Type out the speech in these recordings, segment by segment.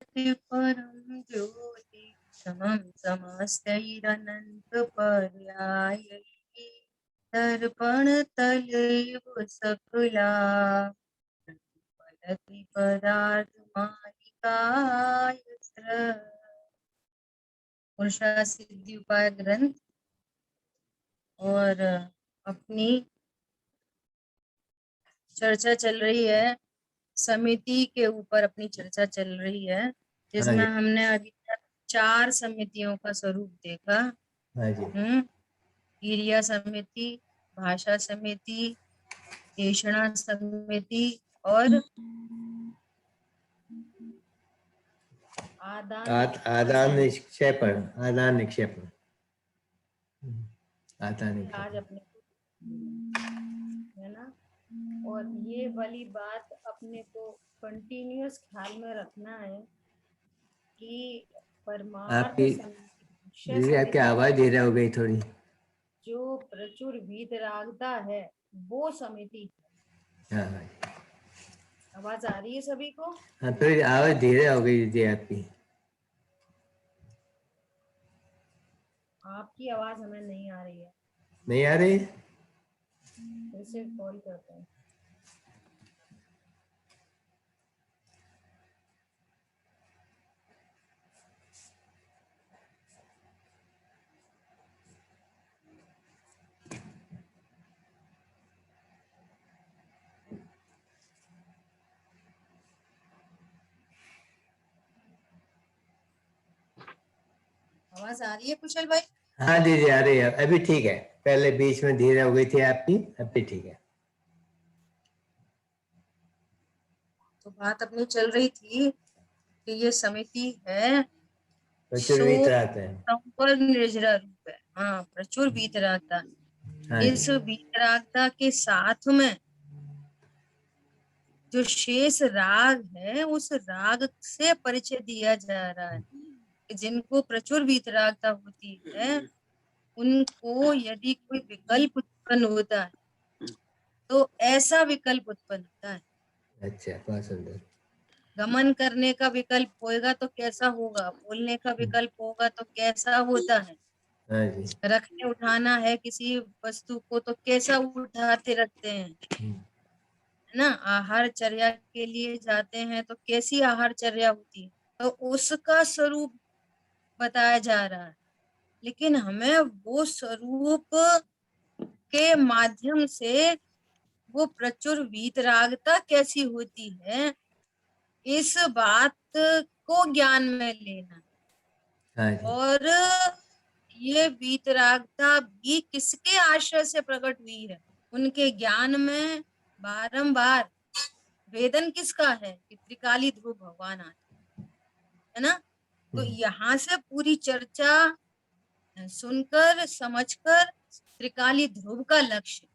परम ज्योति समम समस्तैरनंत पर्याय दर्पण तलेव सकला पलति पदार्थ मालिकाय पुरुषा सिद्धि उपाय ग्रंथ। और अपनी चर्चा चल रही है, समिति के ऊपर अपनी चर्चा चल रही है, जिसमें हमने अभी तक 4 समितियों का स्वरूप देखा। क्रिया समिति, भाषा समिति, ऐषणा समिति और आदान निक्षेपण। आज अपने है ना। और ये वाली बात अपने को कंटिन्यूअस ख्याल में रखना है कि परमार्थ आपकी आवाज धीरे हो गई थोड़ी। जो प्रचुर वीतरागता है वो समिति। आवाज आ रही है सभी को? हाँ, थोड़ी आवाज धीरे हो गई दीदी आपकी। आपकी आवाज हमें नहीं आ रही है। नहीं आ रही? फिर से कॉल करते हैं। आवाज आ रही है कुशल भाई? हाँ दीदी आ रही है, अभी ठीक है। पहले बीच में धीरे हो गई थी आपकी, अभी ठीक है। तो बात अपनी चल रही थी कि ये समिति है प्रचुर वीतरागता है, संपर निर्जरा रूप है। हाँ, प्रचुर वीतरागता। इस वीतरागता के साथ में जो शेष राग है उस राग से परिचय दिया जा रहा है। जिनको प्रचुर वीतरागता होती है उनको यदि कोई विकल्प उत्पन्न होता है तो ऐसा विकल्प उत्पन्न होता है। अच्छा, बहुत सुंदर। गमन करने का विकल्प होगा तो कैसा होगा, बोलने का विकल्प होगा तो कैसा होता है, रखने उठाना है किसी वस्तु को तो कैसा उठाते रखते हैं, है ना। आहार चर्या के लिए जाते हैं तो कैसी आहार चर्या होती है, तो उसका स्वरूप बताया जा रहा है। लेकिन हमें वो स्वरूप के माध्यम से वो प्रचुर वीतरागता कैसी होती है इस बात को ज्ञान में लेना। और ये वीतरागता भी किसके आश्रय से प्रकट हुई है? उनके ज्ञान में बारंबार वेदन किसका है कि त्रिकाली ध्रुव भगवान आते, है ना। तो यहाँ से पूरी चर्चा सुनकर समझकर त्रिकाली ध्रुव का लक्ष्य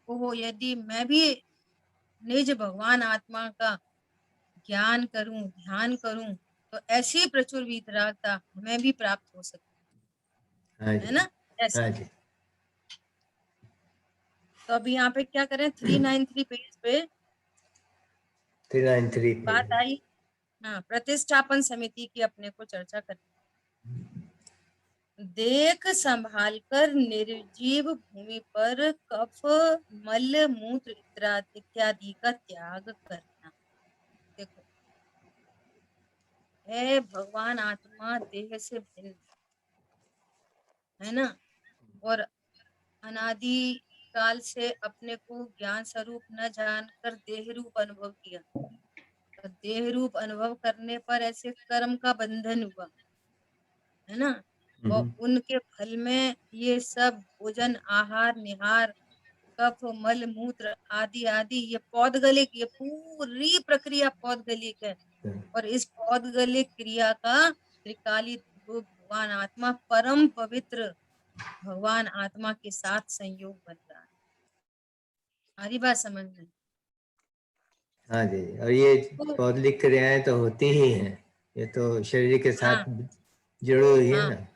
वो यदि मैं भी निज भगवान आत्मा का ज्ञान करूं, ध्यान करूं, तो ऐसी प्रचुर वीतरागता हमें भी प्राप्त हो सकती है ना। ऐसा तो अभी यहाँ पे क्या करें, 393 पेज पे 393 बात आई। हाँ, प्रतिष्ठापन समिति की अपने को चर्चा करनी। देख संभाल कर निर्जीव भूमि पर कफ मल मूत्र इत्यादि का त्याग करना। देखो, है भगवान आत्मा देह से भिन्न, है ना। और अनादि काल से अपने को ज्ञान स्वरूप न जानकर देह रूप अनुभव किया। तो देह रूप अनुभव करने पर ऐसे कर्म का बंधन हुआ, है ना। और उनके फल में ये सब भोजन आहार निहार कफ मल मूत्र आदि आदि ये पौधगलिक, ये पूरी प्रक्रिया पौधगलिक है। और इस पौधगलिक क्रिया का त्रिकाली भगवान आत्मा परम पवित्र भगवान आत्मा के साथ संयोग बन रहा है। हमारी बात समझ में? हाँ जी। और ये पौधलिक क्रियाएं तो होती ही हैं, ये तो शरीर के साथ जुड़ी हुई है ना।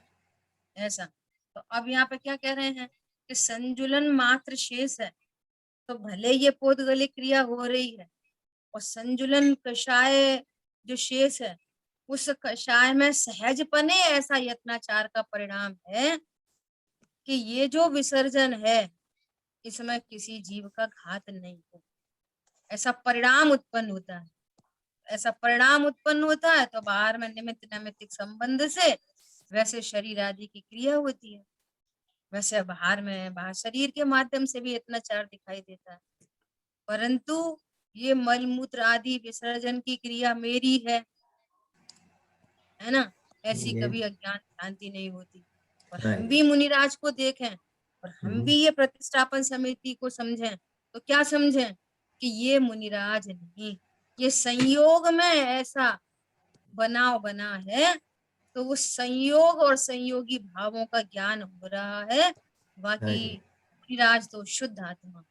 ऐसा तो अब यहाँ पे क्या कह रहे हैं कि संजुलन मात्र शेष है। तो भले ये पौधगलिक क्रिया हो रही है और संजुलन कषाय जो शेष है उस कषाय में सहजपने ऐसा यत्नाचार का परिणाम है कि ये जो विसर्जन है इसमें किसी जीव का घात नहीं हो, ऐसा परिणाम उत्पन्न होता है। ऐसा परिणाम उत्पन्न होता है तो बाहर में निमित्त नैमित्तिक संबंध से वैसे शरीर आदि की क्रिया होती है, वैसे बाहर शरीर के माध्यम से भी यत्नाचार दिखाई देता है। परंतु ये मल मूत्र आदि विसर्जन की क्रिया मेरी है ना, ऐसी कभी अज्ञान शांति नहीं होती। और हम भी मुनिराज को देखें और हम भी ये प्रतिष्ठापन समिति को समझें तो क्या समझें कि ये मुनिराज नहीं, ये संयोग में ऐसा बनाव बना है, तो उस संयोग और संयोगी भावों का ज्ञान हो रहा है। बाकी मुनिराज तो शुद्ध आत्मा।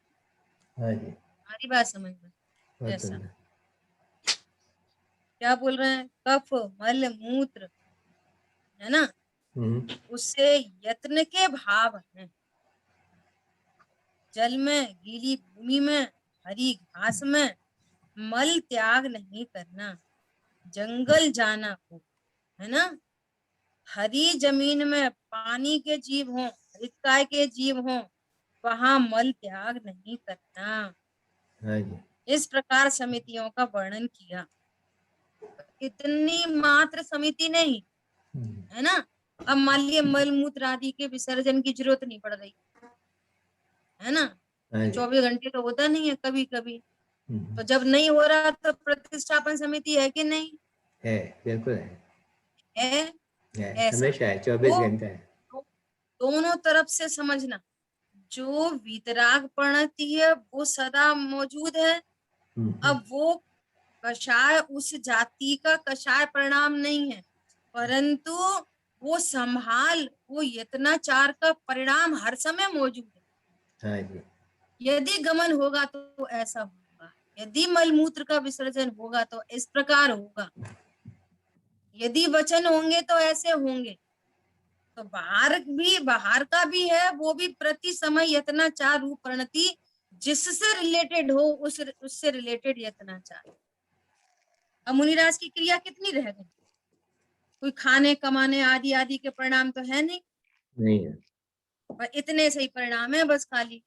हमारी बात समझ में ऐसा क्या बोल रहे हैं, कफ मल मूत्र है ना, उससे यत्न के भाव हैं। जल में, गीली भूमि में, हरी घास में मल त्याग नहीं करना, जंगल जाना हो, है ना, हरी जमीन में पानी के जीव हों, हरितकाय के जीव हों, वहां मल त्याग नहीं करना। इस प्रकार समितियों का वर्णन किया। इतनी मात्र समिति नहीं है ना, अब मान लिया मल मूत्र आदि के विसर्जन की जरूरत नहीं पड़ रही है ना, 24 घंटे तो होता नहीं है, कभी कभी तो जब नहीं हो रहा तो प्रतिष्ठापन समिति है कि नहीं है? बिल्कुल है, हमेशा है, 24 घंटे है। दोनों तरफ से समझना, जो वीतराग प्रणति है वो सदा मौजूद है। अब वो कषाय उस जाति का कषाय परिणाम नहीं है, परंतु वो संभाल, वो यत्नाचार का परिणाम हर समय मौजूद है। यदि गमन होगा तो ऐसा होगा, यदि मलमूत्र का विसर्जन होगा तो इस प्रकार होगा, यदि वचन होंगे तो ऐसे होंगे। तो बाहर का भी है, वो भी प्रति समय यत्नाचार रूप प्रणति जिससे रिलेटेड हो उससे रिलेटेड यत्नाचार। अब मुनिराज की क्रिया कितनी रह गई, कोई खाने कमाने आदि आदि के परिणाम तो है नहीं है, पर इतने सही परिणाम है, बस खाली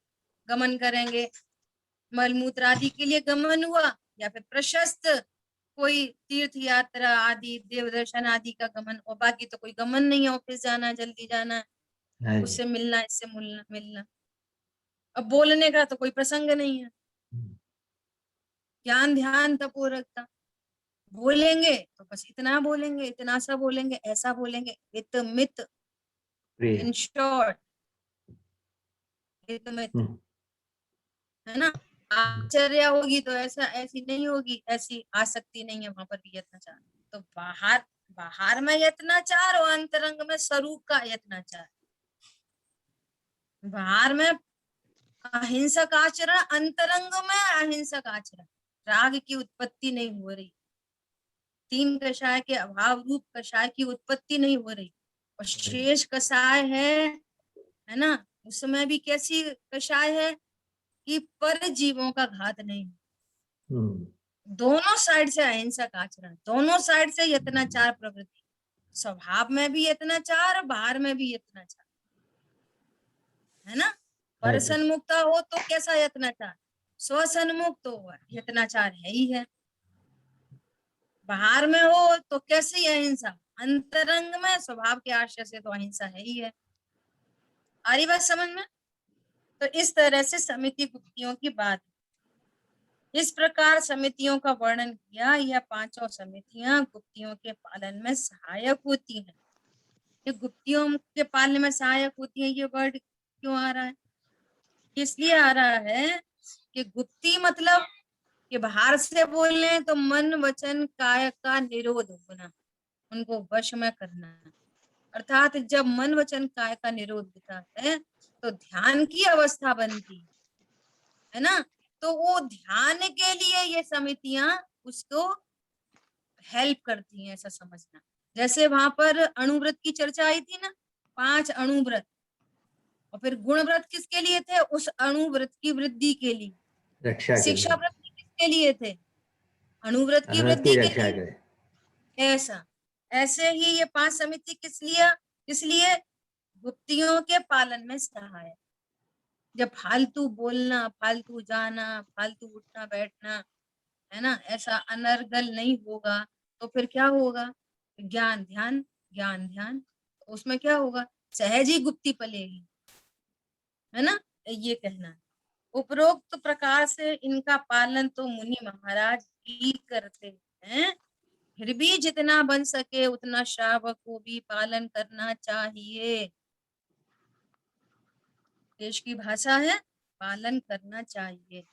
गमन करेंगे, मलमूत्र आदि के लिए गमन हुआ, या फिर प्रशस्त कोई तीर्थ यात्रा आदि देव दर्शन आदि का गमन, और बाकी तो कोई गमन नहीं है, ऑफिस जाना, जल्दी जाना, उससे मिलना, इससे मिलना। अब बोलने का तो कोई प्रसंग नहीं है, ज्ञान ध्यान तपोरकता, बोलेंगे तो बस इतना बोलेंगे, इतना सा बोलेंगे, ऐसा बोलेंगे, इत मित, इन शॉर्ट इत मित, है ना। आश्चर्य होगी तो ऐसी नहीं होगी, ऐसी आसक्ति नहीं है, वहां पर भी यत्नाचार। तो बाहर में यत्नाचार और अंतरंग में स्वरूप का यत्नाचार। बाहर में अहिंसक आचरण, अंतरंग में अहिंसक आचरण, राग की उत्पत्ति नहीं हो रही, तीन कषाय के अभाव रूप कषाय की उत्पत्ति नहीं हो रही, और शेष कषाय है ना, उसमें भी कैसी कषाय है कि पर जीवों का घात नहीं, दोनों साइड से अहिंसक आचरण, दोनों साइड से यत्नाचार प्रवृत्ति, स्वभाव में भी यत्नाचार, बाहर में भी यत्नाचार, है ना। पर सन्मुक्ता हो तो कैसा यत्नाचार, स्वसन्मुक्त हो यत्नाचार है ही है, बाहर में हो तो कैसी अहिंसा, अंतरंग में स्वभाव के आश्रय से तो अहिंसा है ही है। आ रही बात समझ में। तो इस तरह से समिति गुप्तियों की बात, इस प्रकार समितियों का वर्णन किया। यह पांचों समितियां गुप्तियों के पालन में सहायक होती हैं। ये गुप्तियों के पालन में सहायक होती है, ये वर्ड क्यों आ रहा है, इसलिए आ रहा है कि गुप्ती मतलब कि बाहर से बोलने तो मन वचन काय का निरोध होना, उनको वश में करना, अर्थात जब मन वचन काय का निरोध होता है तो ध्यान की अवस्था बनती है ना, तो वो ध्यान के लिए ये समितियां उसको हेल्प करती हैं, ऐसा समझना। जैसे वहां पर अणुव्रत की चर्चा आई थी ना, 5 अणुव्रत, और फिर गुण व्रत किसके लिए थे, उस अणुव्रत की वृद्धि के लिए। शिक्षा व्रत किसके लिए थे, अणुव्रत की वृद्धि के लिए। ऐसा ऐसे ही ये 5 समिति किस लिए गुप्तियों के पालन में सहायक। जब फालतू बोलना, फालतू जाना, फालतू उठना बैठना, है ना, ऐसा अनर्गल नहीं होगा तो फिर क्या होगा? ज्ञान ध्यान, ज्ञान ध्यान, तो उसमें क्या होगा? सहज ही गुप्ती पलेगी, है ना, ये कहना है। उपरोक्त प्रकार से इनका पालन तो मुनि महाराज ही करते हैं, फिर भी जितना बन सके उतना श्रावक को भी पालन करना चाहिए। देश की भाषा है, पालन करना चाहिए।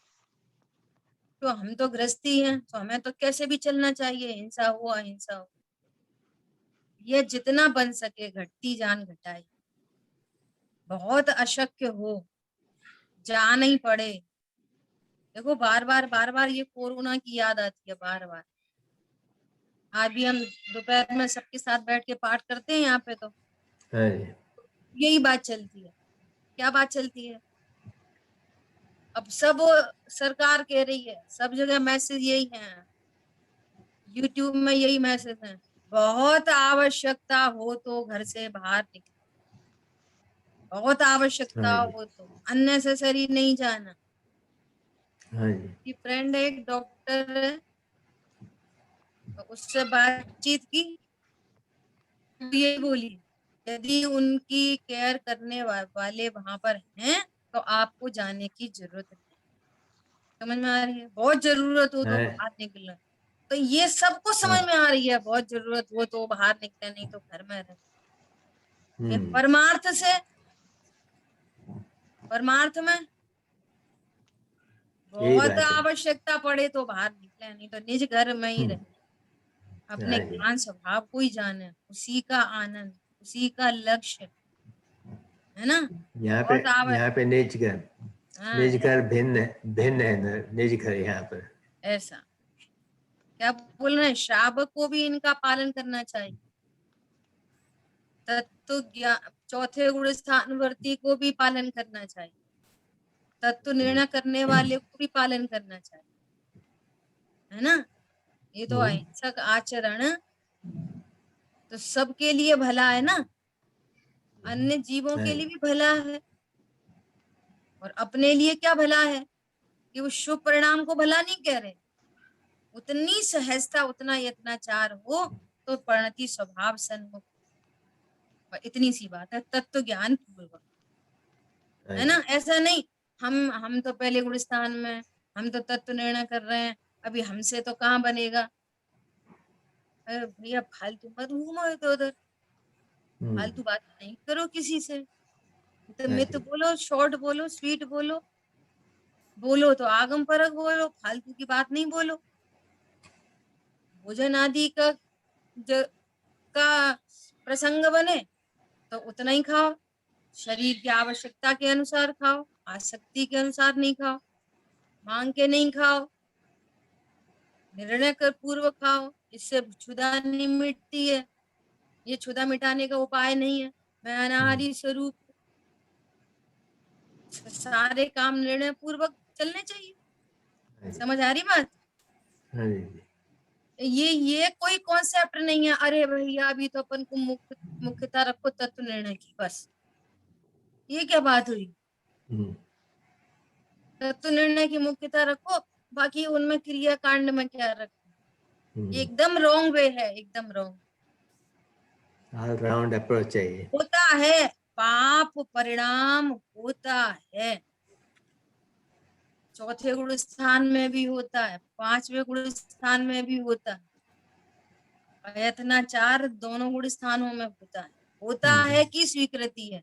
तो हम तो गृहस्थी हैं, तो हमें तो कैसे भी चलना चाहिए, हिंसा हो अहिंसा हो, ये जितना बन सके घटती जान घटाई। बहुत अशक्य हो, जान ही पड़े। देखो बार बार ये कोरोना की याद आती है बार बार। आज भी हम दोपहर में सबके साथ बैठ के पाठ करते हैं यहाँ पे, तो यही बात चलती है। क्या बात चलती है? अब सब सरकार कह रही है, सब जगह मैसेज यही है, यूट्यूब में यही मैसेज है, बहुत आवश्यकता हो तो घर से बाहर निकले, बहुत आवश्यकता हो तो, अननेसेसरी नहीं जाना। कि फ्रेंड है, एक डॉक्टर है, तो उससे बातचीत की, ये बोली यदि उनकी केयर करने वाले वहां पर हैं तो आपको जाने की जरूरत नहीं। समझ में आ रही है? बहुत जरूरत हो तो बाहर निकलना, तो ये सबको समझ में आ रही है, बहुत जरूरत हो तो बाहर निकले, नहीं तो घर में रहे। परमार्थ में बहुत आवश्यकता पड़े तो बाहर निकले, नहीं तो निज घर में ही रहे, अपने ज्ञान स्वभाव को ही जाने, उसी का आनंद, उसी का लक्ष्य, है ना। यहाँ पे निज घर भिन्न भिन्न है, निज घर यहाँ पर ऐसा क्या बोल रहे हैं? श्रावक को भी इनका पालन करना चाहिए। तत्व ज्ञान, चौथे गुण स्थानवर्ती को भी पालन करना चाहिए। तत्व निर्णय करने वाले को भी पालन करना चाहिए, है ना। ये तो अहिंसक आचरण तो सबके लिए भला है ना, अन्य जीवों के लिए भी भला है, और अपने लिए क्या भला है कि वो शुभ परिणाम को भला नहीं कह रहे। उतनी सहजता, उतना यत्नाचार हो तो परिणति स्वभाव सन्मुख, और इतनी सी बात है, तत्व ज्ञान पूर्वक, है ना। ऐसा नहीं हम तो पहले गुणस्थान में, हम तो तत्व निर्णय कर रहे हैं, अभी हमसे तो कहाँ बनेगा। अरे भैया फालतू मत घूमो इधर उधर, फालतू बात नहीं करो किसी से, तो मित बोलो, शॉर्ट बोलो, स्वीट बोलो, बोलो तो आगम परक बोलो, फालतू की बात नहीं बोलो। भोजन आदि का प्रसंग बने तो उतना ही खाओ, शरीर की आवश्यकता के अनुसार खाओ, आसक्ति के अनुसार नहीं खाओ, मांग के नहीं खाओ, निर्णय कर पूर्व खाओ, इससे क्षुधा नहीं मिटती है, ये क्षुधा मिटाने का उपाय नहीं है। मैं अनाहारी स्वरूप, सारे काम निर्णय पूर्वक चलने चाहिए। समझ आ रही बात? ये कोई कॉन्सेप्ट नहीं है, अरे भैया अभी तो अपन को मुख्यता रखो तत्व निर्णय की, बस ये क्या बात हुई? तत्व निर्णय की मुख्यता रखो, बाकी उनमें क्रिया कांड में क्या रखो, एकदम रॉन्ग वे है, एकदम रॉन्ग। ऑल राउंड अप्रोच चाहिए। होता है पाप परिणाम, होता है, चौथे गुण स्थान में भी होता है, पांचवें गुण स्थान में भी होता है, यत्नाचार दोनों गुण स्थानों में होता है कि स्वीकृति है,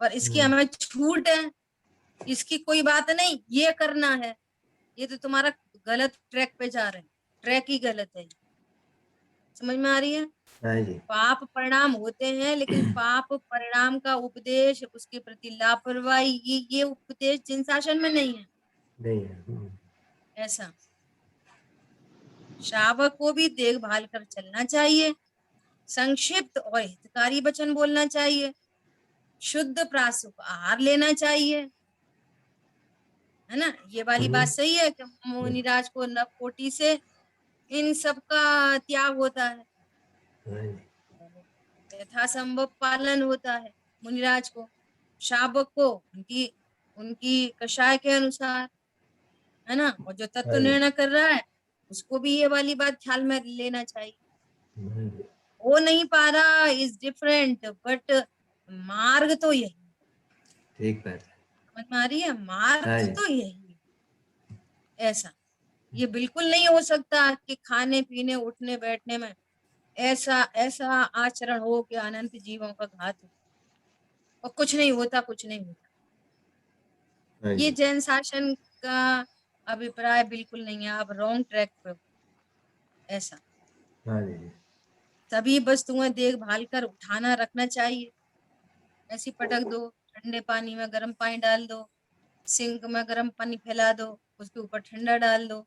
पर इसकी हमें छूट है, इसकी कोई बात नहीं, ये करना है, ये तो तुम्हारा गलत ट्रैक पे जा रहे हैं, ट्रैक ही गलत है। समझ में आ रही है? पाप परिणाम होते हैं, लेकिन पाप परिणाम का उपदेश, उसके प्रति लापरवाही, ये उपदेश जिन शासन में नहीं है। ऐसा श्रावक को भी देखभाल कर चलना चाहिए, संक्षिप्त और हितकारी वचन बोलना चाहिए, शुद्ध प्रासुक आहार लेना चाहिए, है ना। ये वाली बात सही है कि मुनिराज को नवकोटि से इन सब का त्याग होता है, यथासंभव पालन होता है मुनिराज को, शावक को उनकी उनकी कषाय के अनुसार, है ना। और जो तत्व निर्णय कर रहा है उसको भी ये वाली बात ख्याल में लेना चाहिए। हो नहीं पा रहा इज डिफरेंट, बट मार्ग तो यही, ठीक बात समझ में आ रही है, मार्ग तो यही है। ऐसा ये बिल्कुल नहीं हो सकता कि खाने पीने उठने बैठने में ऐसा ऐसा आचरण हो कि अनंत जीवों का घात हो और कुछ नहीं होता, कुछ नहीं होता। ये जैन शासन का अभिप्राय बिल्कुल नहीं है, आप रॉन्ग ट्रैक पे हो। ऐसा सभी वस्तुएं देखभाल कर उठाना रखना चाहिए। ऐसी पटक दो, ठंडे पानी में गर्म पानी डाल दो, सिंक में गर्म पानी फैला दो, उसके ऊपर ठंडा डाल दो।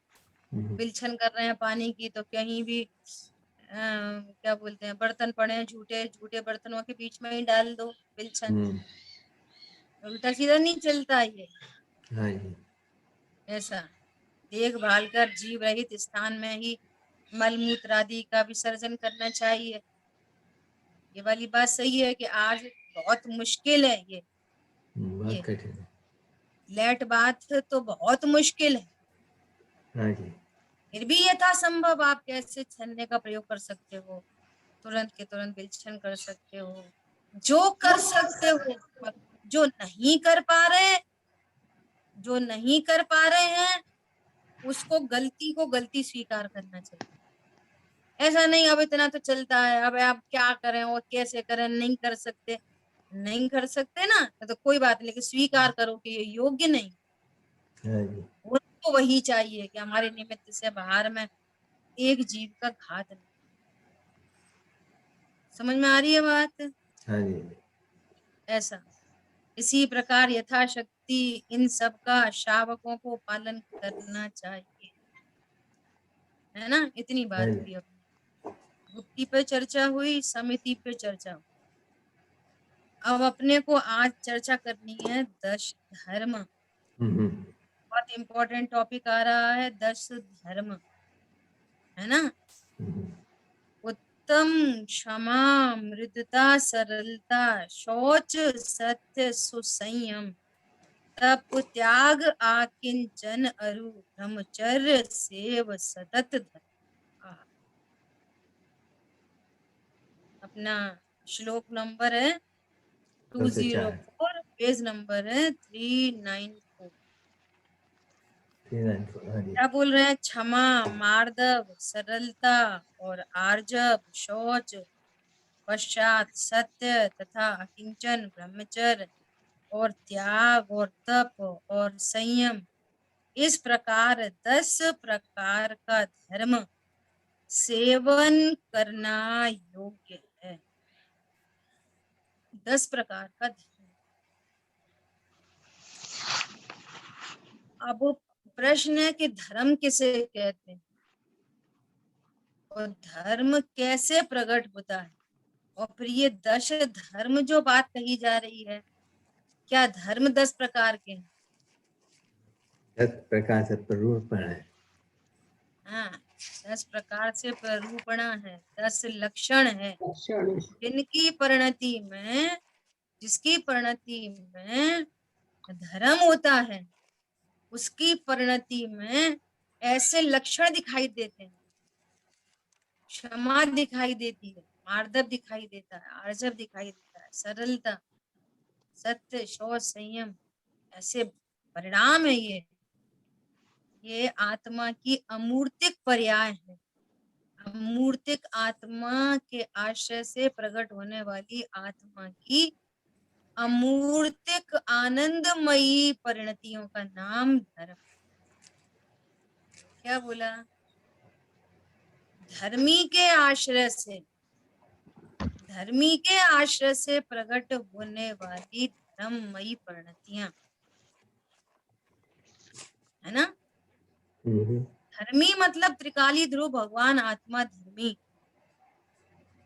बिलछन कर रहे हैं पानी की तो कहीं भी क्या बोलते हैं, बर्तन पड़े हैं झूठे झूठे बर्तनों के बीच में ही डाल दो बिलछन, उल्टा सीधा नहीं चलता ये। ऐसा देखभाल कर जीव रहित स्थान में ही मलमूत्र आदि का विसर्जन करना चाहिए। ये वाली बात सही है कि आज बहुत मुश्किल है ये लेट बात तो बहुत मुश्किल है। फिर भी यथासंभव आप कैसे छन्ने का प्रयोग कर सकते हो, तुरंत के तुरंत विलक्षण कर सकते हो, जो कर सकते हो। जो नहीं कर पा रहे, जो नहीं कर पा रहे हैं उसको गलती को गलती स्वीकार करना चाहिए। ऐसा नहीं अब इतना तो चलता है, अब आप क्या करें और कैसे करें, नहीं कर सकते, नहीं कर सकते ना तो कोई बात नहीं, लेकिन स्वीकार करो कि ये योग्य नहीं। उनको वही चाहिए कि हमारे निमित्त से बाहर में एक जीव का घात नहीं। समझ में आ रही है बात? ऐसा इसी प्रकार यथाशक्ति इन सब का शावकों को पालन करना चाहिए, है ना। इतनी बात हुई। अब गुप्ती पे चर्चा हुई, समिति पे चर्चा हुई। अब अपने को आज चर्चा करनी है 10 धर्म। बहुत इंपॉर्टेंट टॉपिक आ रहा है, 10 धर्म, है ना। उत्तम, क्षमा, मृदुता, सरलता, शौच, सत्य, सुसंयम, तप, त्याग, आकिंचन, अरु, ब्रह्मचर्य, सेव, सतत धर्म। अपना श्लोक नंबर है 204, पेज नंबर है 394। क्या बोल रहे हैं? क्षमा, मार्दव, सरलता और आर्जव, शौच, पश्चात सत्य तथा अकिंचन, ब्रह्मचर्य और त्याग और तप और संयम, इस प्रकार 10 प्रकार का धर्म सेवन करना योग्य है। 10 प्रकार का धर्म। अब प्रश्न है कि धर्म किसे कहते हैं और धर्म कैसे प्रकट होता है, और फिर ये 10 धर्म जो बात कही जा रही है, क्या धर्म 10 प्रकार के हैं? 10 प्रकार से प्ररूपण है। हाँ, 10 प्रकार से प्ररूपणा है, 10 लक्षण है, जिनकी परिणति में, जिसकी परिणति में धर्म होता है, उसकी परिणति में ऐसे लक्षण दिखाई देते हैं। क्षमा दिखाई देती है, मार्दव दिखाई देता है, आर्जव दिखाई देता है, सरलता, सत्य, शौच, संयम, ऐसे परिणाम है ये आत्मा की अमूर्तिक पर्याय है। अमूर्तिक आत्मा के आश्रय से प्रकट होने वाली आत्मा की अमूर्तिक आनंदमयी परिणतियों का नाम धर्म। क्या बोला? धर्मी के आश्रय से, धर्मी के आश्रय से प्रकट होने वाली धर्ममयी परिणतियां, है ना। धर्मी मतलब त्रिकाली ध्रुव भगवान आत्मा धर्मी।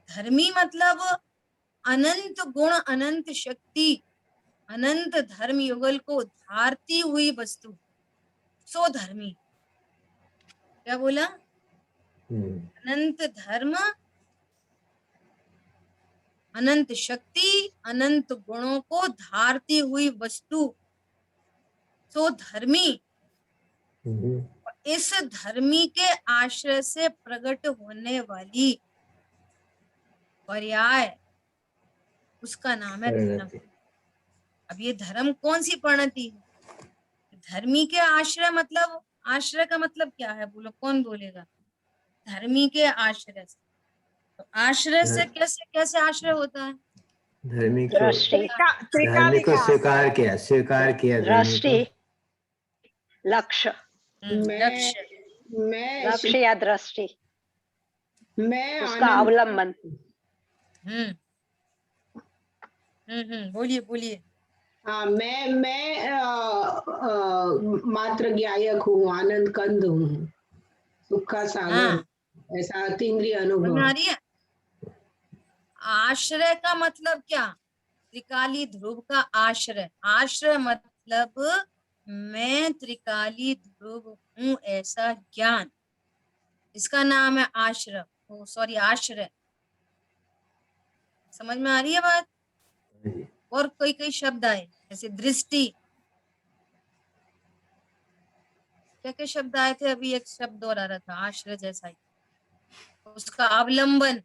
धर्मी मतलब अनंत गुण, अनंत शक्ति, अनंत धर्म युगल को धारती हुई वस्तु, सो धर्मी। क्या बोला? अनंत धर्म, अनंत शक्ति, अनंत गुणों को धारती हुई वस्तु, तो धर्मी। इस धर्मी के आश्रय से प्रकट होने वाली पर्याय, उसका नाम है धर्म। अब ये धर्म कौन सी परिणति है? धर्मी के आश्रय, मतलब आश्रय का मतलब क्या है? बोलो, कौन बोलेगा? धर्मी के आश्रय से, तो आश्रय से कैसे कैसे आश्रय होता है? धर्मी को स्वीकार किया दृष्टि, लक्ष्य, लक्ष्य या दृष्टि, मैं उसका अवलंबन। बोलिए बोलिए। हाँ, मैं मात्र ज्ञायक हूँ, आनंद कंद हूँ, सुख का सागर, ऐसा अतीन्द्रिय अनुभव। आश्रय का मतलब क्या? त्रिकाली ध्रुव का आश्रय। आश्रय मतलब मैं त्रिकाली ध्रुव हूँ ऐसा ज्ञान, इसका नाम है आश्रय। सॉरी, आश्रय। समझ में आ रही है बात? और कोई कोई शब्द आए जैसे दृष्टि, क्या क्या शब्द आए थे? अभी एक शब्द और आ रहा था आश्रय जैसा ही, उसका अवलंबन।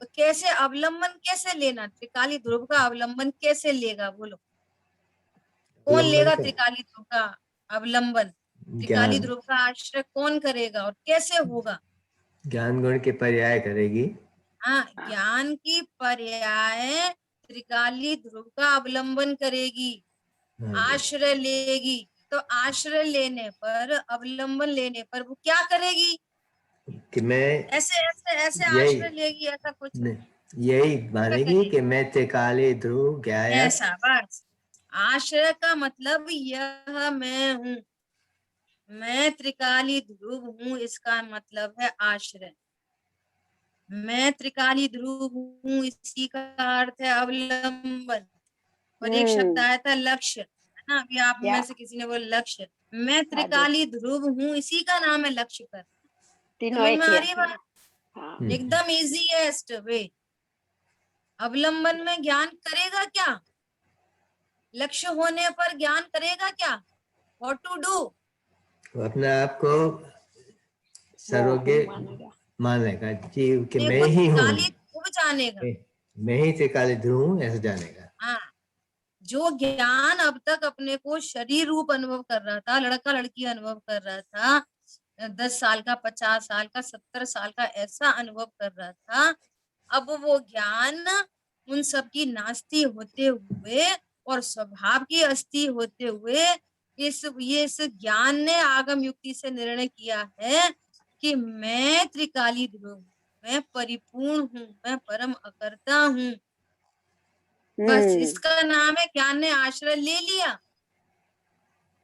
तो कैसे अवलंबन कैसे लेना? त्रिकाली ध्रुव का अवलंबन कैसे लेगा? बोलो, कौन लेगा त्रिकाली ध्रुव का अवलंबन? त्रिकाली ध्रुव का आश्रय कौन करेगा और कैसे होगा? ज्ञान गुण के पर्याय करेगी। हाँ, ज्ञान की पर्याय त्रिकाली ध्रुव का अवलंबन करेगी, आश्रय लेगी। तो आश्रय लेने पर, अवलंबन लेने पर वो क्या करेगी? कि मैं ऐसे ऐसे ऐसे आश्रय लेगी, ऐसा कुछ यही मानेगी कि मैं त्रिकाली ध्रुव ज्ञायक। ऐसा, बस। आश्रय का मतलब यह मैं हूँ, मैं त्रिकाली ध्रुव हूँ, इसका मतलब है आश्रय। मैं त्रिकाली ध्रुव हूँ, इसी का अर्थ है अवलंबन। और एक शब्द आया था लक्ष्य, है ना? अभी आप में से किसी ने बोला लक्ष्य। मैं त्रिकाली ध्रुव हूँ, इसी का नाम है लक्ष्य कर। समझ में आ रही है बात? एकदम इजीएस्ट वे। अवलंबन में ज्ञान करेगा क्या? लक्ष्य होने पर ज्ञान करेगा क्या? What to do? अपने आप को सर्वज्ञ मानेगा, जीव कि मैं ही हूँ, जानेगा, मैं ही त्रिकाली ध्रुव हूँ, ऐसा जानेगा। हाँ, जो ज्ञान अब तक अपने को शरीर रूप अनुभव कर रहा था, लड़का लड़की अनुभव कर रहा था, 10 साल का, 50 साल का, 70 साल का, ऐसा अनुभव कर रहा था, अब वो ज्ञान उन सब की नास्ती होते हुए और स्वभाव की अस्थि होते हुए इस ज्ञान ने आगम युक्ति से निर्णय किया है कि मैं त्रिकाली ध्रुव, मैं परिपूर्ण हूँ, मैं परम अकर्ता हूँ। बस इसका नाम है ज्ञान ने आश्रय ले लिया,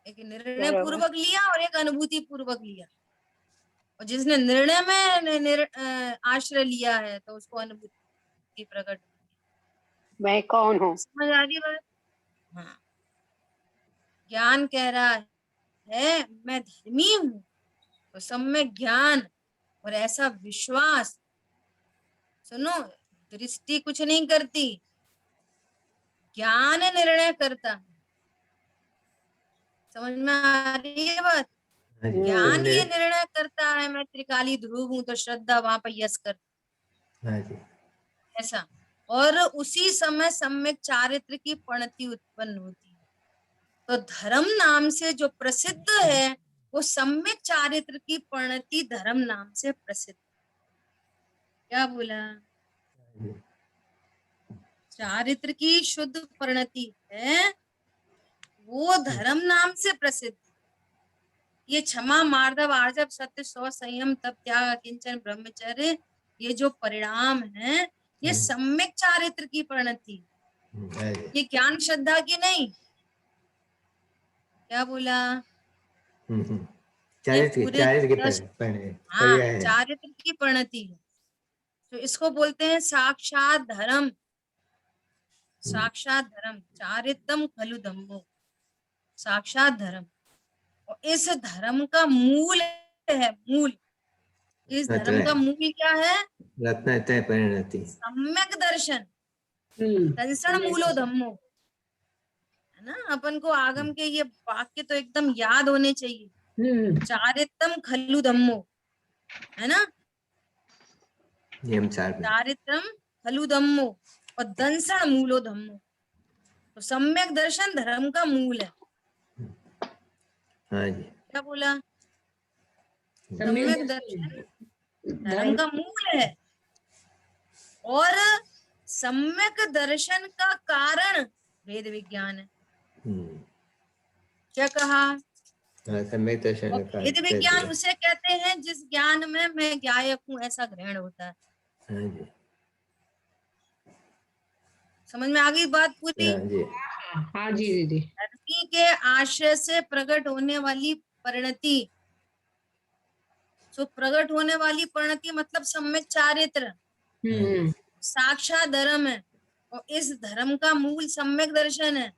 एक निर्णय पूर्वक लिया और एक अनुभूति पूर्वक लिया। और जिसने निर्णय में आश्रय लिया है तो उसको अनुभूति प्रकट, मैं कौन हूँ। समझ आ रही बात? हाँ, ज्ञान कह रहा है मैं धर्मी हूँ, तो सब में ज्ञान और ऐसा विश्वास। सुनो, दृष्टि कुछ नहीं करती, ज्ञान निर्णय करता है। समझ में आ रही है बात? ज्ञान ये निर्णय करता है मैं त्रिकाली ध्रुव हूँ, तो श्रद्धा वहां पर यस करती, ऐसा। और उसी समय सम्यक चारित्र की प्रणति उत्पन्न होती है। तो धर्म नाम से जो प्रसिद्ध है वो सम्यक चारित्र की प्रणति धर्म नाम से प्रसिद्ध। क्या बोला? चारित्र की शुद्ध प्रणति है वो धर्म नाम से प्रसिद्ध। ये क्षमा, मार्दव, आर्जव, सत्य, सौ, संयम, तप, त्याग, किंचन, ब्रह्मचर्य, ये जो परिणाम है ये सम्यक चारित्र की प्रणति, ये ज्ञान श्रद्धा की नहीं। क्या बोला? चारित्र की प्रणति है, तो इसको बोलते हैं साक्षात धर्म। साक्षात धर्म, चारित्रम खलु धम्मो, साक्षात धर्म। और इस धर्म का मूल है, मूल, इस धर्म का मूल क्या है? रत्नत्रय परिणति, सम्यक दर्शन। दंसण मूलो धम्मो, है ना। अपन को आगम के ये वाक्य तो एकदम याद होने चाहिए। चारित्रम खल्लु धम्मो, है ना, नियम 4 में चारित्रम खलु धम्मो और दंसण मूलो धम्मो। तो सम्यक दर्शन धर्म का मूल है। हाँ जी, क्या बोला? सम्यक दर्शन धर्म का मूल है और सम्यक दर्शन का कारण वेद विज्ञान है। क्या कहा? सम्यक दर्शन और का वेद विज्ञान उसे कहते हैं जिस ज्ञान में मैं ज्ञायक हूँ ऐसा ग्रहण होता है। हाँ जी, समझ में आ गई बात पूरी? हाँ जी, हाँ जी दीदी। धरती के आश्रय से प्रकट होने वाली परिणति, सो प्रकट होने वाली परिणति मतलब सम्यक चारित्र, साक्षात धर्म है और इस धर्म का मूल सम्यक दर्शन है।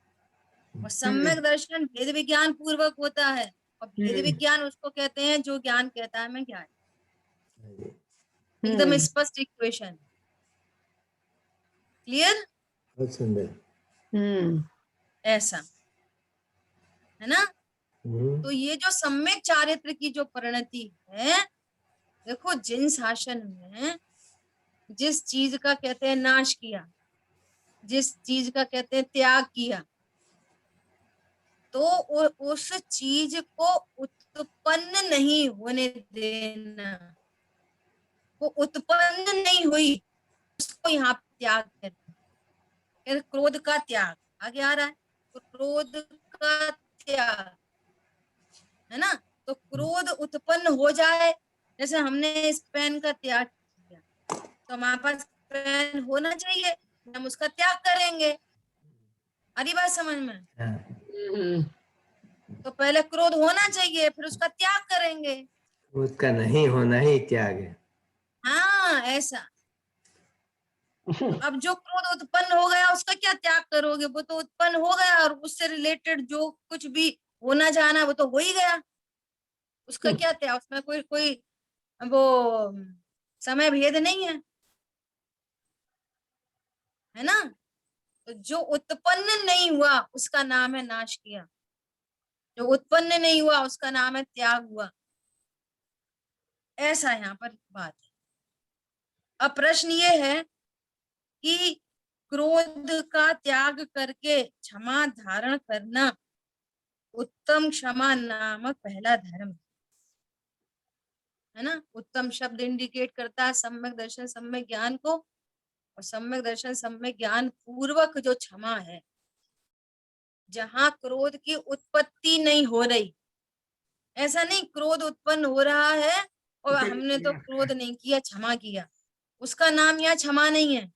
और सम्यक दर्शन भेद विज्ञान पूर्वक होता है और भेद विज्ञान उसको कहते हैं जो ज्ञान कहता है मैं ज्ञान। एकदम स्पष्ट इक्वेशन, क्लियर? बहुत सुंदर। ऐसा है ना। तो ये जो सम्यक चारित्र की जो परिणति है, देखो जिन शासन में जिस चीज का कहते हैं नाश किया, जिस चीज का कहते हैं त्याग किया, तो उस चीज को उत्पन्न नहीं होने देना, वो उत्पन्न नहीं हुई उसको यहाँ त्याग कहते हैं। क्रोध का त्याग आगे आ रहा है, क्रोध का त्याग, है ना। तो क्रोध उत्पन्न हो जाए, जैसे हमने इस पेन का त्याग किया तो हमारे पास पेन होना चाहिए, हम उसका त्याग करेंगे। अरे बात समझ में? तो पहले क्रोध होना चाहिए फिर उसका त्याग करेंगे। उसका नहीं होना ही त्याग है। हाँ ऐसा। अब जो क्रोध उत्पन्न हो गया उसका क्या त्याग करोगे? वो तो उत्पन्न हो गया और उससे रिलेटेड जो कुछ भी होना जाना वो तो हो ही गया, उसका क्या त्याग? उसमें कोई कोई वो समय भेद नहीं है ना। तो जो उत्पन्न नहीं हुआ उसका नाम है नाश किया, जो उत्पन्न नहीं हुआ उसका नाम है त्याग हुआ। ऐसा यहाँ पर बात है। अब प्रश्न ये है कि क्रोध का त्याग करके क्षमा धारण करना उत्तम क्षमा नामक पहला धर्म है ना। उत्तम शब्द इंडिकेट करता है सम्यक दर्शन सम्यक ज्ञान को, और सम्यक दर्शन सम्यक ज्ञान पूर्वक जो क्षमा है, जहां क्रोध की उत्पत्ति नहीं हो रही। ऐसा नहीं क्रोध उत्पन्न हो रहा है और हमने तो क्रोध नहीं किया क्षमा किया, उसका नाम यहाँ क्षमा नहीं है।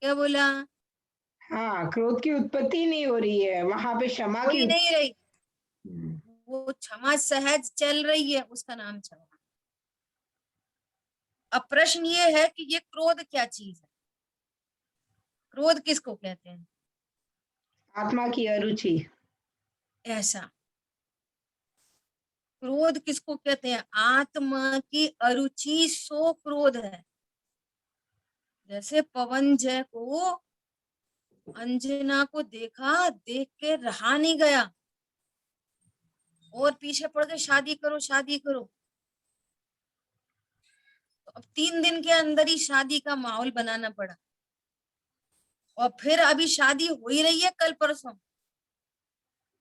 क्या बोला? हाँ, क्रोध की उत्पत्ति नहीं हो रही है, वहां पे क्षमा की नहीं रही, वो क्षमा सहज चल रही है, उसका नाम क्षमा। अब प्रश्न ये है कि ये क्रोध क्या चीज है? क्रोध किसको कहते हैं? आत्मा की अरुचि। ऐसा। क्रोध किसको कहते हैं? आत्मा की अरुचि सो क्रोध है। जैसे पवन जय को अंजना को देखा, देख के रहा नहीं गया और पीछे पड़ के शादी करो शादी करो। तो अब 3 दिन के अंदर ही शादी का माहौल बनाना पड़ा और फिर अभी शादी हो ही रही है कल परसों,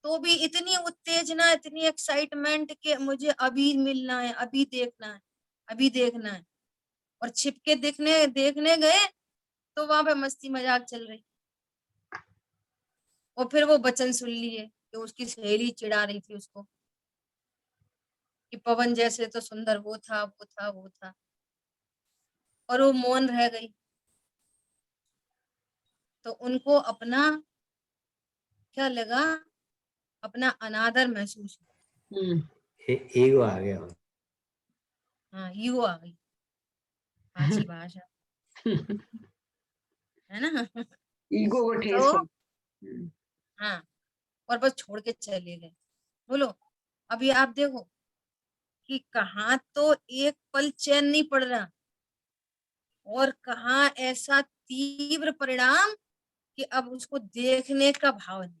तो भी इतनी उत्तेजना इतनी एक्साइटमेंट के मुझे अभी मिलना है, अभी देखना है, अभी देखना है। और छिपके देखने गए तो वहां पे मस्ती मजाक चल रही और फिर वो वचन सुन लिए कि उसकी सहेली चिढ़ा रही थी उसको कि पवन जैसे तो सुंदर वो था वो था वो था, और वो मौन रह गई। तो उनको अपना क्या लगा? अपना अनादर महसूस हुआ। ईगो आ गया। हाँ ईगो आ गई, अच्छी भाषा है ना। ईगो को ठेस तो पहुंची। हाँ, और बस छोड़ के चले गए। बोलो अभी आप देखो कि कहाँ तो एक पल चैन नहीं पड़ रहा, और कहाँ ऐसा तीव्र परिणाम कि अब उसको देखने का भाव नहीं।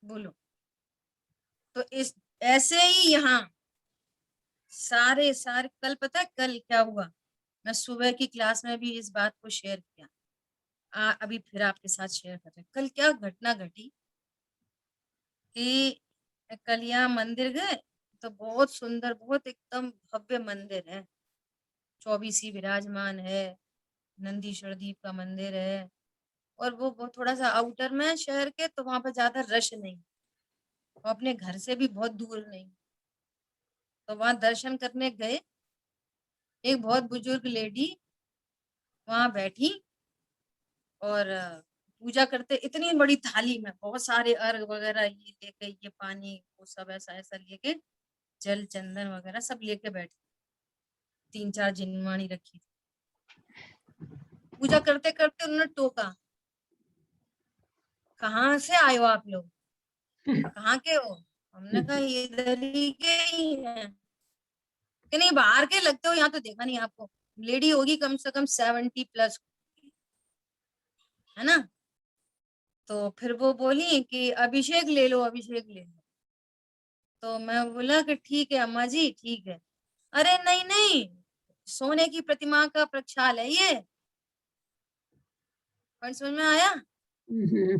बोलो। तो इस ऐसे ही यहाँ सारे सारे, कल पता है कल क्या हुआ, मैं सुबह की क्लास में भी इस बात को शेयर किया, अभी फिर आपके साथ शेयर कर रहे हैं। कल क्या घटना घटी कि कल यहाँ मंदिर गए तो बहुत सुंदर, बहुत एकदम भव्य मंदिर है, 24 विराजमान है, नंदीश्वर दीप का मंदिर है, और वो थोड़ा सा आउटर में है शहर के, तो वहां पर ज्यादा रश नहीं, वो अपने घर से भी बहुत दूर नहीं। तो वहां दर्शन करने गए, एक बहुत बुजुर्ग लेडी वहां बैठी और पूजा करते, इतनी बड़ी थाली में बहुत सारे अर्घ वगैरह ये लेके, ये पानी वो सब ऐसा ऐसा लेके, जल चंदन वगैरह सब लेके बैठी, 3-4 जिनवाणी रखी थी। पूजा करते करते उन्होंने टोका, कहाँ से आए हो आप लोग, कहाँ के हो? हमने कहा इधर ही के ही हैं। कि नहीं बाहर के लगते हो, यहाँ तो देखा नहीं आपको। लेडी होगी कम से कम 70+, है ना। तो फिर वो बोली कि अभिषेक ले लो, अभिषेक ले लो। तो मैं बोला कि ठीक है अम्मा जी ठीक है। अरे नहीं नहीं, सोने की प्रतिमा का प्रक्षाल है ये। और समझ में आया, ये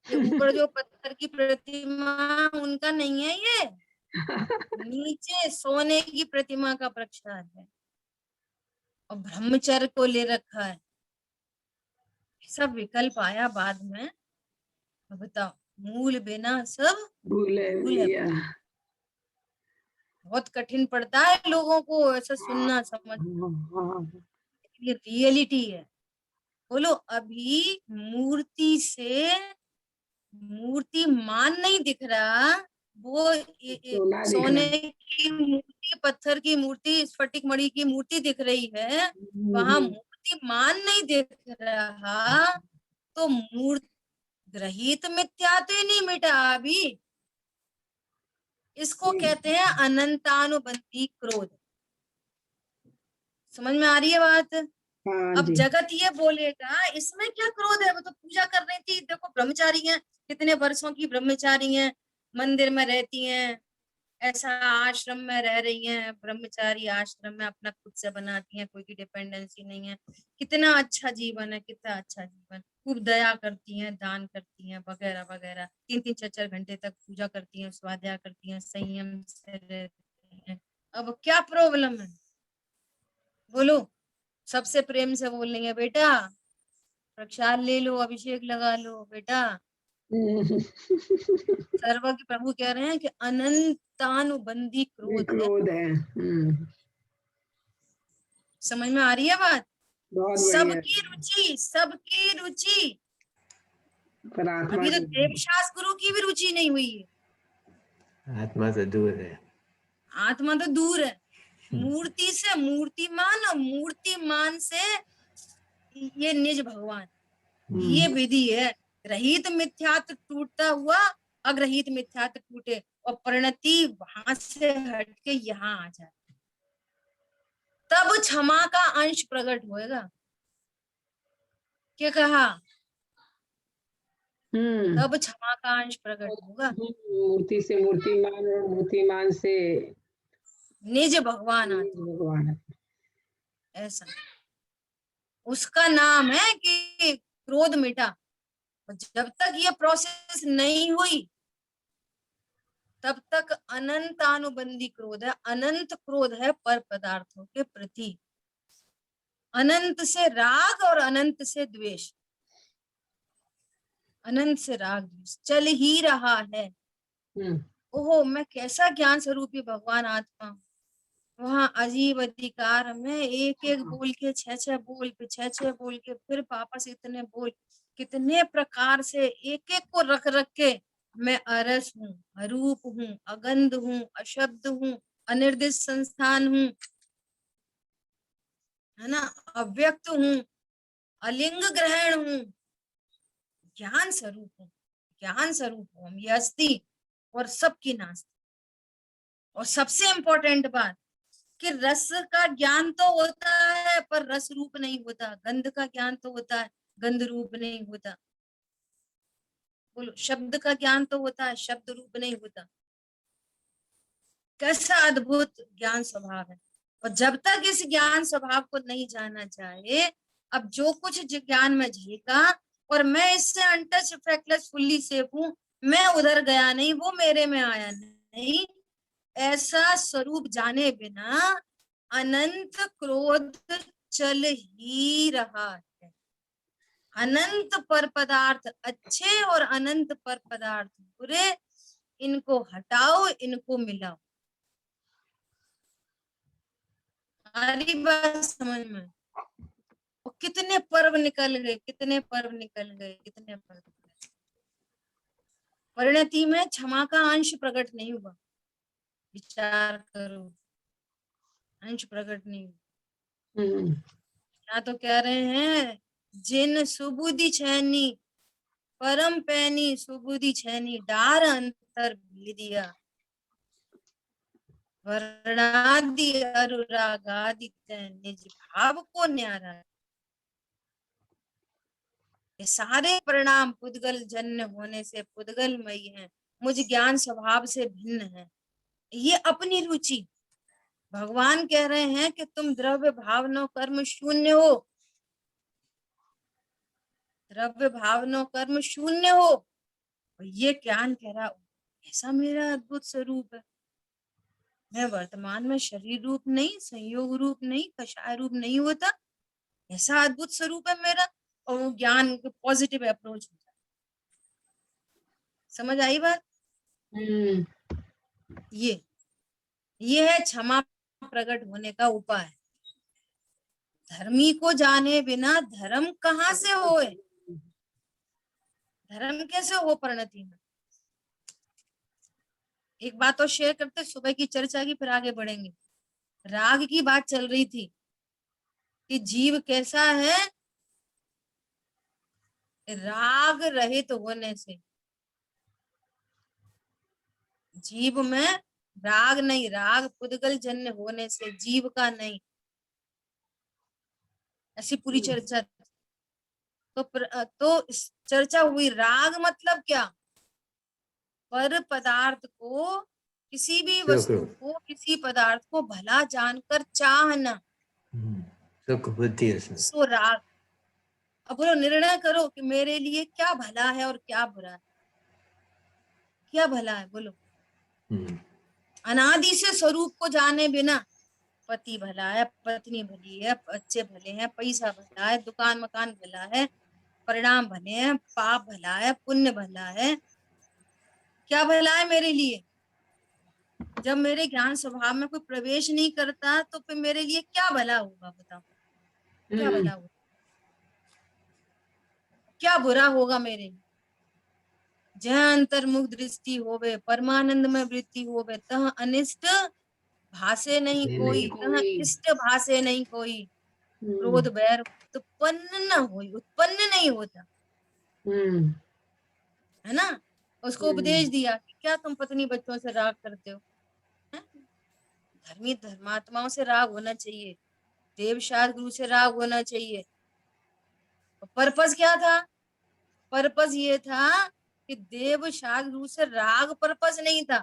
ऊपर जो पत्थर की प्रतिमा उनका नहीं है, ये नीचे सोने की प्रतिमा का प्रक्षाल है, और ब्रह्मचर्य को ले रखा है। सब विकल्प आया बाद में। अब बताओ, मूल बिना सब भूल है भूल है। भैया। बहुत कठिन पड़ता है लोगों को ऐसा सुनना समझ, ये रियलिटी है। बोलो, अभी मूर्ति से मूर्तिमान नहीं दिख रहा, वो सोना दिख रहा सोने है। की मूर्ति, पत्थर की मूर्ति, स्फटिक मणि की मूर्ति दिख रही है, वहां मूर्तिमान नहीं दिख रहा। तो मूर्ति ग्रहित मिथ्या तो ही नहीं मिटा अभी। इसको कहते हैं अनंतानुबंधी क्रोध। समझ में आ रही है बात? हाँ अब जी। जगत ये बोलेगा इसमें क्या क्रोध है, वो तो पूजा कर रही थी, देखो ब्रह्मचारी हैं, कितने वर्षों की ब्रह्मचारी हैं, मंदिर में रहती हैं, ऐसा आश्रम में रह रही हैं, ब्रह्मचारी आश्रम में अपना खुद से बनाती हैं, कोई की डिपेंडेंसी नहीं है, कितना अच्छा जीवन है, कितना अच्छा जीवन, खूब दया करती हैं, दान करती हैं वगैरह वगैरह, 3-3 4-4 घंटे तक पूजा करती हैं, स्वाध्याय करती हैं, संयम से रहती हैं। अब क्या प्रॉब्लम है बोलो? सबसे प्रेम से बोलेंगे बेटा प्रक्षाल ले लो, अभिषेक लगा लो बेटा। सर्व के प्रभु कह रहे हैं कि अनंतानुबंधी ये क्रोध है। क्रोध है। समझ में आ रही है बात? बहुत बढ़िया। सबकी रुचि, सबकी रुचि। पर आत्मा अभी तो तो देवशास गुरु की भी रुचि नहीं हुई है, आत्मा से दूर है। आत्मा तो दूर है। मूर्ति से मूर्तिमान, और मूर्तिमान से ये निज भगवान, ये विधि है। ग्रहित मिथ्यात्व टूटता हुआ अग्रहित मिथ्यात्व टूटे, और परिणति वहां से हटके यहाँ आ जाए, तब क्षमा का अंश प्रकट होएगा। क्या कहा? तब क्षमा का अंश प्रकट होगा। मूर्ति से मूर्तिमान और मूर्तिमान से निज भगवान आता, भगवान। ऐसा उसका नाम है कि क्रोध मिटा। जब तक ये प्रोसेस नहीं हुई तब तक अनंतानुबंधी क्रोध है। अनंत क्रोध है पर पदार्थों के प्रति, अनंत से राग और अनंत से द्वेष, अनंत से राग द्वेष चल ही रहा है। ओहो, मैं कैसा ज्ञान स्वरूपी भगवान आत्मा हूँ। वहां अजीब अधिकार में एक एक बोल के 6-6 बोल के 6-6 बोल के फिर वापस इतने बोल, कितने प्रकार से एक एक को रख रख के मैं अरस हूँ, अरूप हूँ, अगंध हूँ, अशब्द हूँ, अनिर्दिष्ट संस्थान हूँ, है ना, अव्यक्त हूँ, अलिंग ग्रहण हूँ, ज्ञान स्वरूप हूँ, ज्ञान स्वरूप हूँ, ये अस्थि और सबकी नास्ति। और सबसे इंपॉर्टेंट बात, कि रस का ज्ञान तो होता है पर रस रूप नहीं होता, गंध का ज्ञान तो होता है गंध रूप नहीं होता। बोलो, शब्द का ज्ञान तो होता है शब्द रूप नहीं होता। कैसा अद्भुत ज्ञान स्वभाव है। और जब तक इस ज्ञान स्वभाव को नहीं जाना जाए, अब जो कुछ ज्ञान में झलका और मैं इससे अनटच इफेक्टलेस फुल्ली सेफ हूं, मैं उधर गया नहीं, वो मेरे में आया नहीं, ऐसा स्वरूप जाने बिना अनंत क्रोध चल ही रहा है। अनंत पर पदार्थ अच्छे और अनंत पर पदार्थ बुरे, इनको हटाओ, इनको मिलाओ। हमारी बात समझ में? और कितने पर्व निकल गए, कितने पर्व निकल गए, कितने पर्व। परिणति में क्षमा का अंश प्रकट नहीं हुआ, विचार करो, अंश प्रकट नहीं हुआ। यहाँ तो कह रहे हैं जिन सुबुद्धि छैनी परम पैनी सुबुद्धि छैनी डार अंतर दिया वर्णादि अनुरागादि निज भाव को न्यारा। ये सारे परिणाम पुद्गल जन्य होने से पुद्गलमयी हैं, मुझ ज्ञान स्वभाव से भिन्न है। ये अपनी रुचि, भगवान कह रहे हैं कि तुम द्रव्य भावना कर्म शून्य हो, द्रव्य भावना कर्म शून्य हो। और ये ज्ञान कह रहा ऐसा मेरा अद्भुत स्वरूप है, मैं वर्तमान में शरीर रूप नहीं, संयोग रूप नहीं, कषाय रूप नहीं होता, ऐसा अद्भुत स्वरूप है मेरा। और वो ज्ञान पॉजिटिव अप्रोच होता है। समझ आई बात? ये है क्षमा प्रकट होने का उपाय। धर्मी को जाने बिना धर्म कहाँ से होए, धर्म कैसे हो परिणति में। एक बात और शेयर करते, सुबह की चर्चा की, फिर आगे बढ़ेंगे। राग की बात चल रही थी कि जीव कैसा है, राग रहित होने से। जीव में राग नहीं, राग पुद्गल जन्य होने से, जीव का नहीं, ऐसी पूरी चर्चा। तो चर्चा हुई राग मतलब क्या, पर पदार्थ को, किसी भी वस्तु को, किसी पदार्थ को भला जानकर चाहना, सो राग। अब बोलो, निर्णय करो कि मेरे लिए क्या भला है और क्या बुरा है, क्या भला है बोलो। अनादि से स्वरूप को जाने बिना पति भला है, पत्नी भली है, बच्चे भले हैं, पैसा भला है, दुकान मकान भला है, परिणाम भले हैं, पाप भला है, पुण्य भला है, क्या भला है मेरे लिए। जब मेरे ज्ञान स्वभाव में कोई प्रवेश नहीं करता तो फिर मेरे लिए क्या भला होगा, बताओ क्या भला होगा, क्या बुरा होगा मेरे लिए। जहाँ अंतर्मुख दृष्टि होवे, परमानंद में वृत्ति होवे, तह अनिष्ट भाषे नहीं कोई, तह इष्ट भाषे नहीं कोई। क्रोध बैर उत्पन्न न हो, उत्पन्न नहीं होता है ना। उसको उपदेश दिया कि क्या तुम पत्नी बच्चों से राग करते हो, धर्मी धर्मात्माओं से राग होना चाहिए, देव शास्त्र गुरु से राग होना चाहिए। पर्पस क्या था, पर्पस ये था कि देव शास्त्र गुरु से राग पर्पस नहीं था,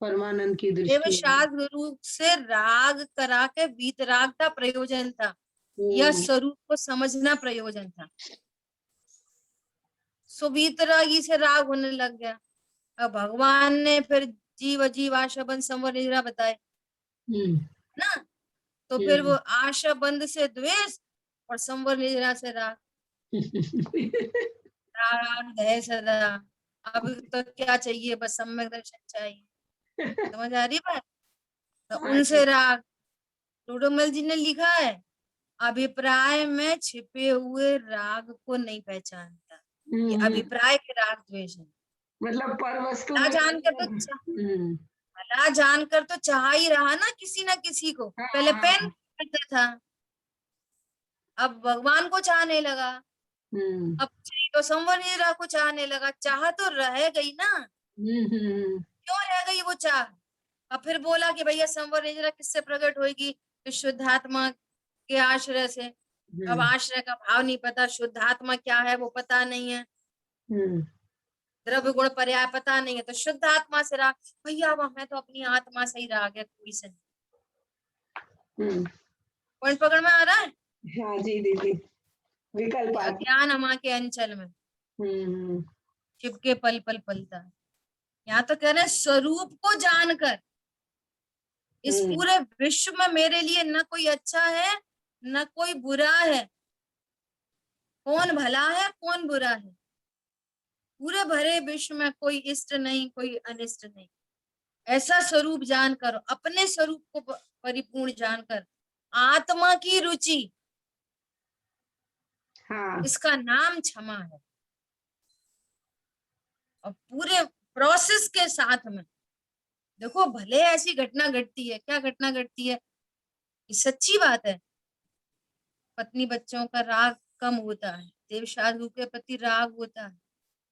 परमानंद की दृष्टि, देव शास्त्र गुरु से राग करा के वीतराग का प्रयोजन था, यह स्वरूप को समझना प्रयोजन था। सो वीतरागी से राग होने लग गया। अब भगवान ने फिर जीव अजीव आशा बंद संवर निद्रा बताए ना, तो फिर वो आशा बंद से द्वेष और संवर निद्रा से राग। राग है सदा, अब तो क्या चाहिए, बस सम्यक दर्शन चाहिए। समझ आ रही बात? तो उनसे राग। टोडरमल जी ने लिखा है, अभिप्राय में छिपे हुए राग को नहीं पहचानता, ये अभिप्राय के राग द्वेष है। मतलब पर वस्तु भला जानकर तो चाह ही रहा ना किसी को। पहले पेन करता था, अब भगवान को चाहने लगा, अब तो संवर निद्रा को चाहने लगा। चाह तो रह गई ना, क्यों रह गई वो चाह, अब फिर बोला कि भैया संवर निजरा किससे प्रकट होगी? कि शुद्धात्मा के आश्रय से। अब आश्रय का भाव नहीं पता, शुद्धात्मा क्या है वो पता नहीं है, द्रव्य गुण पर्याय पता नहीं है, तो शुद्ध आत्मा से राग। भैया मैं तो अपनी आत्मा से ही राग है, कोई से नहीं। पॉइंट पकड़ में आ रहा है? हाँ जी दीदी, विकल्प आते अज्ञान अमा के अंचल में चिपके पल पल पलता है। यहाँ तो कह रहे हैं स्वरूप को जानकर इस पूरे विश्व में मेरे लिए न कोई अच्छा है न कोई बुरा है, कौन भला है कौन बुरा है, पूरे भरे विश्व में कोई इष्ट नहीं कोई अनिष्ट नहीं। ऐसा स्वरूप जानकर, अपने स्वरूप को परिपूर्ण जानकर, आत्मा की रुचि, हाँ। इसका नाम क्षमा है। और पूरे प्रोसेस के साथ में देखो, भले ऐसी घटना घटती है, क्या घटना घटती है, ये सच्ची बात है, पत्नी बच्चों का राग कम होता है, देव साधु के प्रति राग होता है,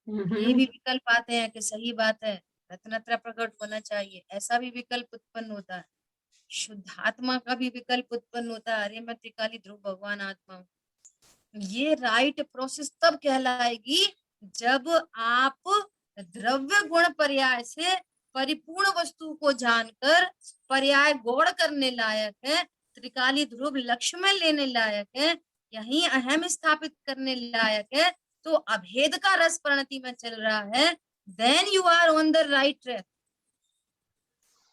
ये भी विकल्प आते हैं कि सही बात है, रत्नत्र प्रकट होना चाहिए, ऐसा भी विकल्प उत्पन्न होता है। शुद्धात्मा का भी विकल्प उत्पन्न होता है, अरे मैं त्रिकाली ध्रुव भगवान आत्मा हूँ। ये राइट प्रोसेस तब कहलाएगी जब आप द्रव्य गुण पर्याय से परिपूर्ण वस्तु को जानकर पर्याय गौड़ करने लायक है, त्रिकाली ध्रुव लक्ष्य में लेने लायक है, यही अहम स्थापित करने लायक है, तो अभेद का रस परिणति में चल रहा है, then you are on the right track.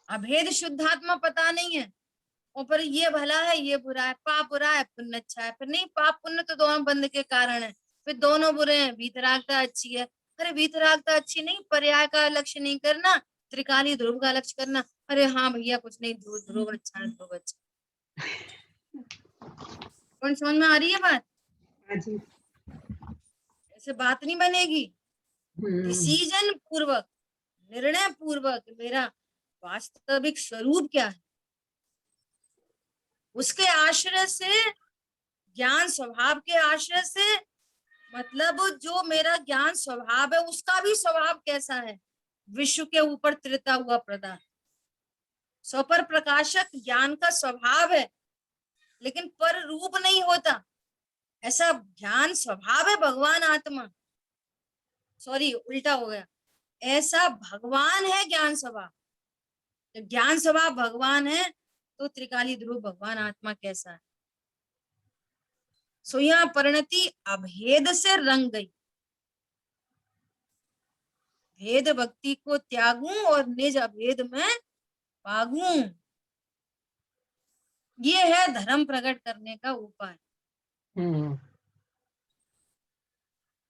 अभेद शुद्धात्मा पता नहीं है, और पर ये भला है ये बुरा है, पाप बुरा है पुण्य अच्छा है, फिर नहीं, पाप पुण्य तो दोनों बंद के कारण है, फिर दोनों बुरे हैं, वीतरागता अच्छी है, अरे वीतरागता अच्छी नहीं, पर्याय का लक्ष्य नहीं करना, त्रिकाली ध्रुव का लक्ष्य करना, अरे हाँ भैया कुछ नहीं, ध्रुव अच्छा है, ध्रुव अच्छा। कौन समझ में आ रही है बात? ऐसे बात नहीं बनेगी। डिसीजन पूर्वक, निर्णय पूर्वक मेरा वास्तविक स्वरूप क्या है, उसके आश्रय से, ज्ञान स्वभाव के आश्रय से, मतलब जो मेरा ज्ञान स्वभाव है उसका भी स्वभाव कैसा है, विश्व के ऊपर तिरता हुआ पदार्थ, स्वपर प्रकाशक ज्ञान का स्वभाव है, लेकिन पर रूप नहीं होता, ऐसा ज्ञान स्वभाव है भगवान आत्मा, सॉरी उल्टा हो गया, ऐसा भगवान है ज्ञान स्वभाव। जब ज्ञान स्वभाव भगवान है तो त्रिकाली ध्रुव भगवान आत्मा कैसा है? सो यहाँ परिणति अभेद से रंग गई, भेद भक्ति को त्यागूं और निज अभेद में पागूं, ये है धर्म प्रकट करने का उपाय।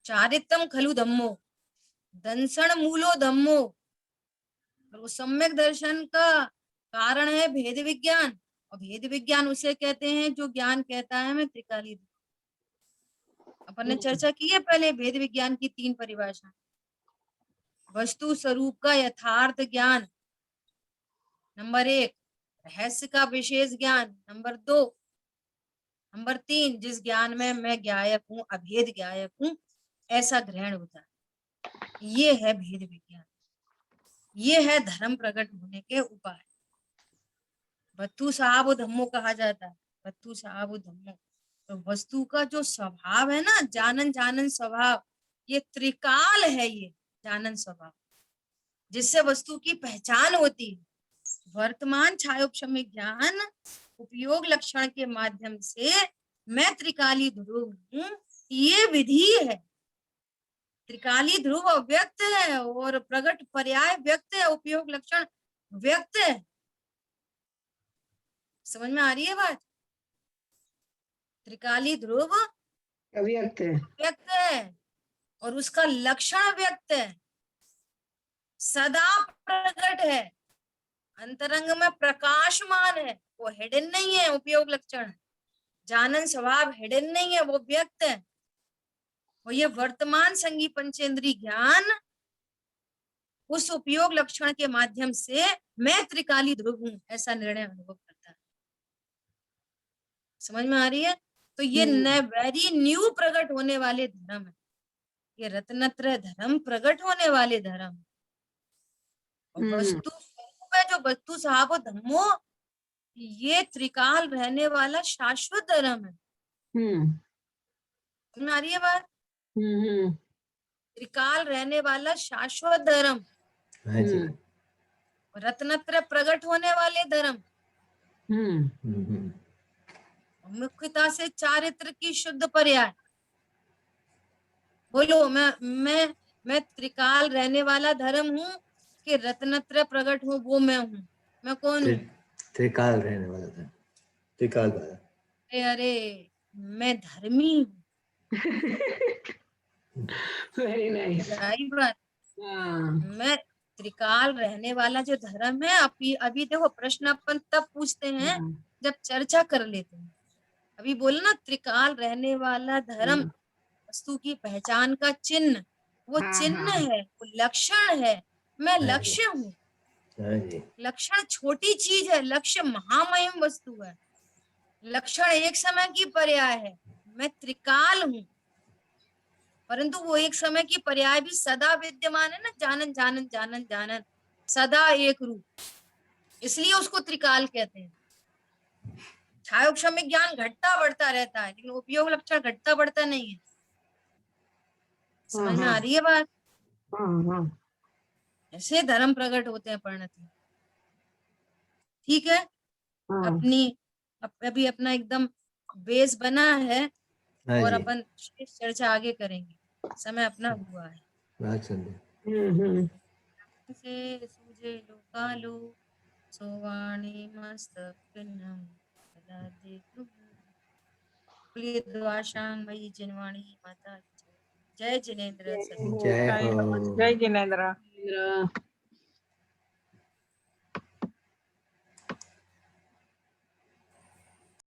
चारित्रम खलु धम्मो दंसन मूलो धम्मो, वो सम्यक दर्शन का कारण है भेद विज्ञान, और भेद विज्ञान उसे कहते हैं जो ज्ञान कहता है मैं त्रिकाली ध्रुव। अपन ने चर्चा की है पहले भेद विज्ञान की 3 परिभाषा, वस्तु स्वरूप का यथार्थ ज्ञान नंबर 1, रहस्य का विशेष ज्ञान नंबर 2, नंबर 3 जिस ज्ञान में मैं ज्ञायक हूँ, अभेद ज्ञायक हूँ, ऐसा ग्रहण होता है, ये है भेद विज्ञान, ये है धर्म प्रकट होने के उपाय। बत्तू साहब धम्मो कहा जाता है, बत्तू साहब धम्मो, तो वस्तु का जो स्वभाव है ना, जानन जानन स्वभाव, ये त्रिकाल है, ये जानन स्वभाव जिससे वस्तु की पहचान होती है। वर्तमान छायोपशमिक ज्ञान उपयोग लक्षण के माध्यम से मैं त्रिकाली ध्रुव हूँ, ये विधि है। त्रिकाली ध्रुव व्यक्त है और प्रकट पर्याय व्यक्त है, उपयोग लक्षण व्यक्त है। समझ में आ रही है बात? त्रिकाली ध्रुव अव्यक्त है, व्यक्त है और उसका लक्षण व्यक्त है, सदा प्रकट है, अंतरंग में प्रकाशमान है, वो हिडन नहीं है, उपयोग लक्षण। जानन स्वभाव हिडन नहीं है, वो व्यक्त है। और ये वर्तमान संगी पंचेंद्री ज्ञान उस उपयोग लक्षण के माध्यम से मैं त्रिकाली ध्रुव हूं ऐसा निर्णय अनुभव करता है। समझ में आ रही है? तो ये वेरी न्यू प्रकट होने वाले धर्म है, ये रत्नत्रय धर्म प्रकट होने वाले धर्म। वस्तु स्वरूप है जो जो वस्तु सहावो धम्मो, ये त्रिकाल रहने वाला शाश्वत धर्म है। समझ आ रही है बात? त्रिकाल रहने वाला शाश्वत धर्म, हाँ जी। रत्नत्र प्रकट होने वाले धर्म, मुख्यता से चारित्र की शुद्ध पर्याय। बोलो, मैं त्रिकाल रहने वाला धर्म हूँ कि रत्नत्र प्रकट हो वो मैं हूँ? मैं कौन हूँ? त्रिकाल रहने वाला था, त्रिकाल वाला। अरे मैं धर्मी हूँ। Very nice. बात, मैं त्रिकाल रहने वाला जो धर्म है। अभी देखो, प्रश्न अपन तब पूछते हैं जब चर्चा कर लेते हैं। अभी बोले ना, त्रिकाल रहने वाला धर्म वस्तु की पहचान का चिन्ह, वो चिन्ह है, वो लक्षण है। मैं लक्ष्य हूँ। लक्षण छोटी चीज है, लक्ष्य महामहिम वस्तु है। लक्षण एक समय की पर्याय है। मैं त्रिकाल हूँ, परंतु वो एक समय की पर्याय भी सदा विद्यमान है ना। जानन जानन जानन जानन, सदा एक रूप, इसलिए उसको त्रिकाल कहते हैं। छायोक्षमिक ज्ञान घटता बढ़ता रहता है, लेकिन उपयोग लक्षण घटता बढ़ता नहीं है। समझ में आ रही है बात? ऐसे धर्म प्रकट होते हैं परिणति। ठीक है, अभी अपना एकदम बेस बना है और अपन चर्चा आगे करेंगे। समय अपना हुआ है। से सूझे लोकालो सोवाणी मस्तक पिन्नम ददाते द्वाशांग मयि जिनवाणी माता। जय जिनेन्द्र। जय हो। जय जिनेन्द्र।